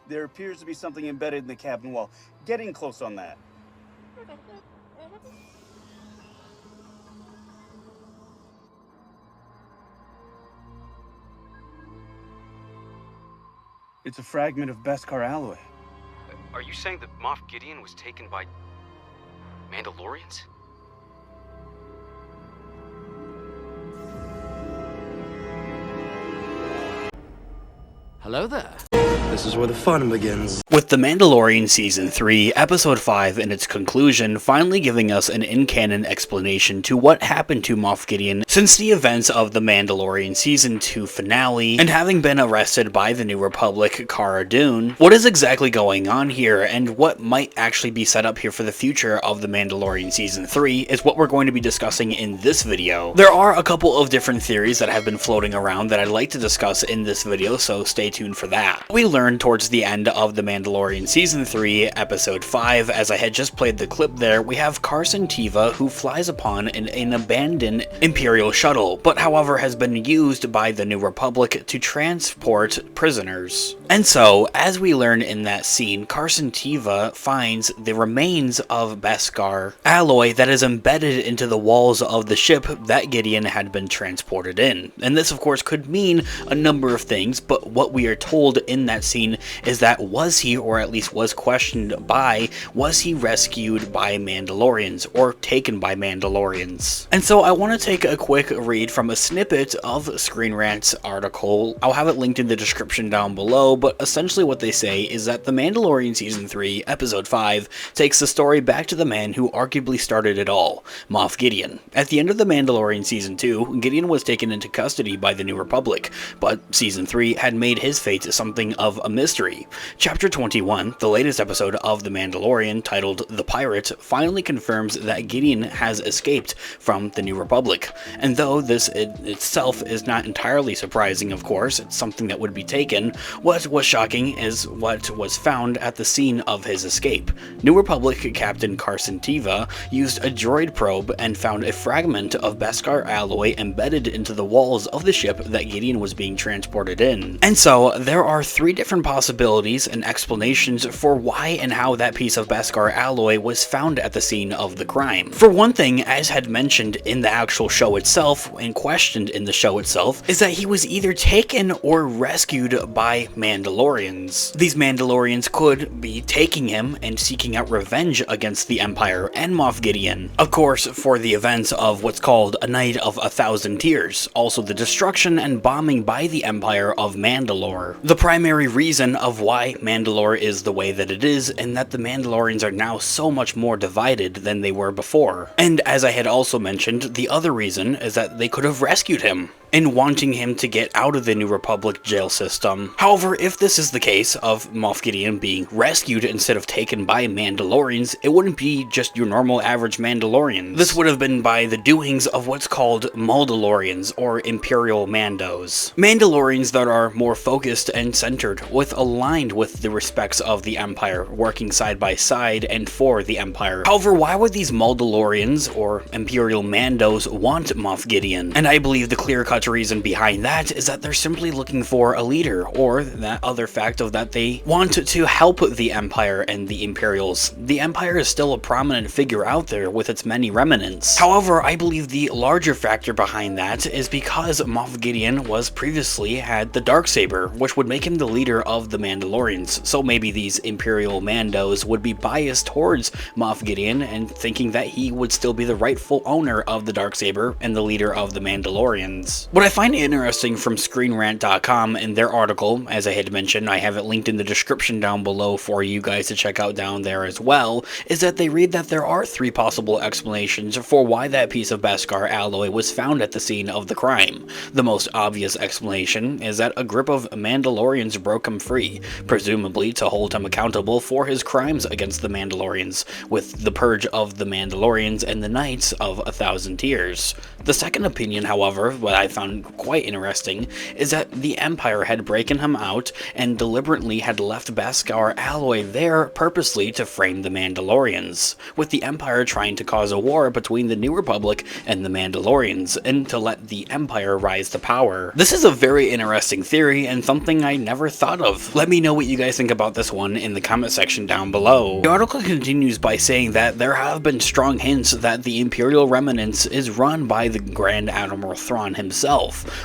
There appears to be something embedded in the cabin wall. Getting close on that. It's a fragment of beskar alloy. Are you saying that Moff Gideon was taken by Mandalorians? Hello there. This is where the fun begins. With The Mandalorian Season 3, Episode 5 in its conclusion finally giving us an in-canon explanation to what happened to Moff Gideon since the events of The Mandalorian Season 2 finale, and having been arrested by the New Republic Cara Dune, what is exactly going on here, and what might actually be set up here for the future of The Mandalorian Season 3 is what we're going to be discussing in this video. There are a couple of different theories that have been floating around that I'd like to discuss in this video, so stay tuned for that. We learned towards the end of The Mandalorian Season 3, Episode 5, as I had just played the clip there, we have Carson Teva who flies upon an abandoned Imperial shuttle, but however has been used by the New Republic to transport prisoners. And so, as we learn in that scene, Carson Teva finds the remains of beskar alloy that is embedded into the walls of the ship that Gideon had been transported in. And this of course could mean a number of things, but what we are told in that scene is that was he, or at least was questioned by, was he rescued by Mandalorians or taken by Mandalorians? And so I want to take a quick read from a snippet of Screen Rant's article. I'll have it linked in the description down below, but essentially what they say is that The Mandalorian Season 3, Episode 5 takes the story back to the man who arguably started it all, Moff Gideon. At the end of The Mandalorian Season 2, Gideon was taken into custody by the New Republic, but Season 3 had made his fate something of a mystery. Chapter 21, the latest episode of The Mandalorian, titled The Pirate, finally confirms that Gideon has escaped from the New Republic. And though this itself is not entirely surprising, of course, it's something that would be taken, what was shocking is what was found at the scene of his escape. New Republic Captain Carson Teva used a droid probe and found a fragment of beskar alloy embedded into the walls of the ship that Gideon was being transported in. And so, there are three different possibilities and explanations for why and how that piece of beskar alloy was found at the scene of the crime. For one thing, as had mentioned in the actual show itself, and questioned in the show itself, is that he was either taken or rescued by Mandalorians. These Mandalorians could be taking him and seeking out revenge against the Empire and Moff Gideon. Of course, for the events of what's called A Night of 1,000 Tears, also the destruction and bombing by the Empire of Mandalore. The primary reason of why Mandalore is the way that it is, and that the Mandalorians are now so much more divided than they were before. And as I had also mentioned, the other reason is that they could have rescued him, in wanting him to get out of the New Republic jail system. However, if this is the case of Moff Gideon being rescued instead of taken by Mandalorians, it wouldn't be just your normal average Mandalorians. This would have been by the doings of what's called Mandalorians, or Imperial Mandos. Mandalorians that are more focused and centered, aligned with the respects of the Empire, working side by side and for the Empire. However, why would these Mandalorians, or Imperial Mandos, want Moff Gideon? And I believe the clear-cut reason behind that is that they're simply looking for a leader, or that other fact of that they want to help the Empire and the Imperials. The Empire is still a prominent figure out there with its many remnants. However, I believe the larger factor behind that is because Moff Gideon was previously had the Darksaber, which would make him the leader of the Mandalorians. So maybe these Imperial Mandos would be biased towards Moff Gideon and thinking that he would still be the rightful owner of the Darksaber and the leader of the Mandalorians. What I find interesting from ScreenRant.com in their article, as I had mentioned, I have it linked in the description down below for you guys to check out down there as well, is that they read that there are three possible explanations for why that piece of beskar alloy was found at the scene of the crime. The most obvious explanation is that a group of Mandalorians broke him free, presumably to hold him accountable for his crimes against the Mandalorians, with the purge of the Mandalorians and the Nights of 1,000 Tears. The second opinion, however, what I found quite interesting is that the Empire had broken him out and deliberately had left beskar alloy there purposely to frame the Mandalorians, with the Empire trying to cause a war between the New Republic and the Mandalorians, and to let the Empire rise to power. This is a very interesting theory and something I never thought of. Let me know what you guys think about this one in the comment section down below. The article continues by saying that there have been strong hints that the Imperial remnants is run by the Grand Admiral Thrawn himself,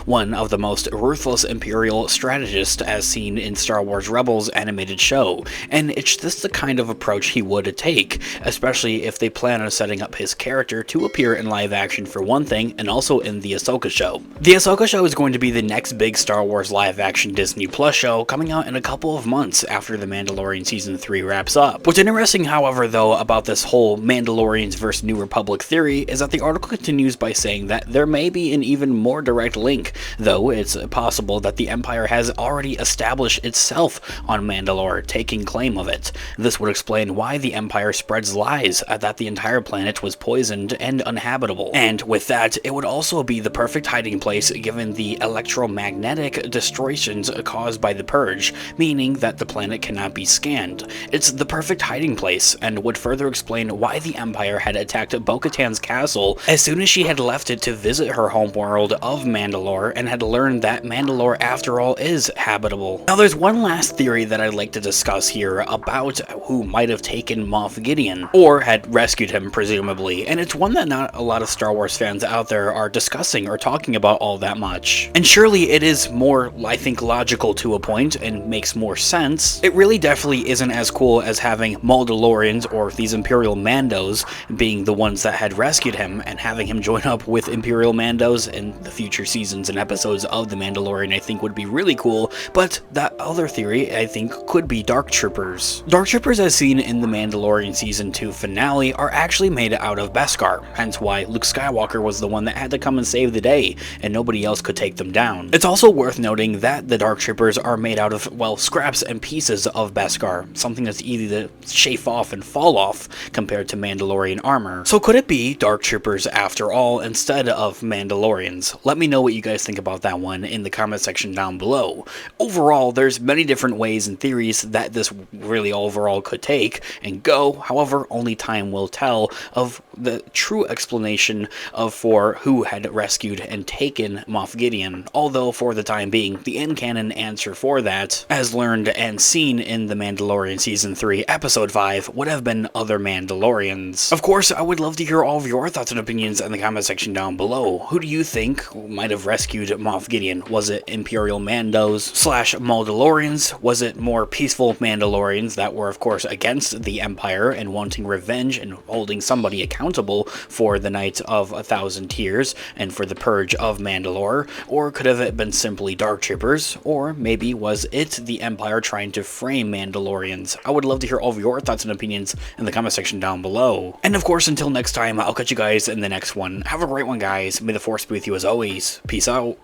one of the most ruthless Imperial strategists as seen in Star Wars Rebels animated show, and it's just the kind of approach he would take, especially if they plan on setting up his character to appear in live action for one thing, and also in the Ahsoka show. The Ahsoka show is going to be the next big Star Wars live action Disney Plus show coming out in a couple of months after The Mandalorian Season 3 wraps up. What's interesting, however, though, about this whole Mandalorians vs. New Republic theory is that the article continues by saying that there may be an even more direct link, though it's possible that the Empire has already established itself on Mandalore, taking claim of it. This would explain why the Empire spreads lies that the entire planet was poisoned and uninhabitable. And with that, it would also be the perfect hiding place given the electromagnetic distortions caused by the Purge, meaning that the planet cannot be scanned. It's the perfect hiding place, and would further explain why the Empire had attacked Bo-Katan's castle as soon as she had left it to visit her homeworld of Mandalore and had learned that Mandalore after all is habitable. Now there's one last theory that I'd like to discuss here about who might have taken Moff Gideon, or had rescued him presumably, and it's one that not a lot of Star Wars fans out there are discussing or talking about all that much. And surely it is more, I think, logical to a point and makes more sense. It really definitely isn't as cool as having Mandalorians or these Imperial Mandos being the ones that had rescued him, and having him join up with Imperial Mandos in the future seasons and episodes of The Mandalorian I think would be really cool, but that other theory I think could be Dark Troopers. Dark Troopers as seen in The Mandalorian Season 2 finale are actually made out of beskar, hence why Luke Skywalker was the one that had to come and save the day, and nobody else could take them down. It's also worth noting that the Dark Troopers are made out of, well, scraps and pieces of beskar, something that's easy to chafe off and fall off compared to Mandalorian armor. So could it be Dark Troopers after all instead of Mandalorians? Let me know what you guys think about that one in the comment section down below. Overall, there's many different ways and theories that this really overall could take and go, however, only time will tell of the true explanation of for who had rescued and taken Moff Gideon, although for the time being, the in-canon answer for that, as learned and seen in The Mandalorian Season 3 Episode 5, would have been other Mandalorians. Of course, I would love to hear all of your thoughts and opinions in the comment section down below. Who do you think might have rescued Moff Gideon? Was it Imperial Mandos / Mandalorians? Was it more peaceful Mandalorians that were of course against the Empire and wanting revenge and holding somebody accountable for the Night of 1,000 Tears and for the Purge of Mandalore? Or could have it been simply Dark Troopers? Or maybe was it the Empire trying to frame Mandalorians? I would love to hear all of your thoughts and opinions in the comment section down below. And of course, until next time, I'll catch you guys in the next one. Have a great one, guys. May the Force be with you as always. Peace out.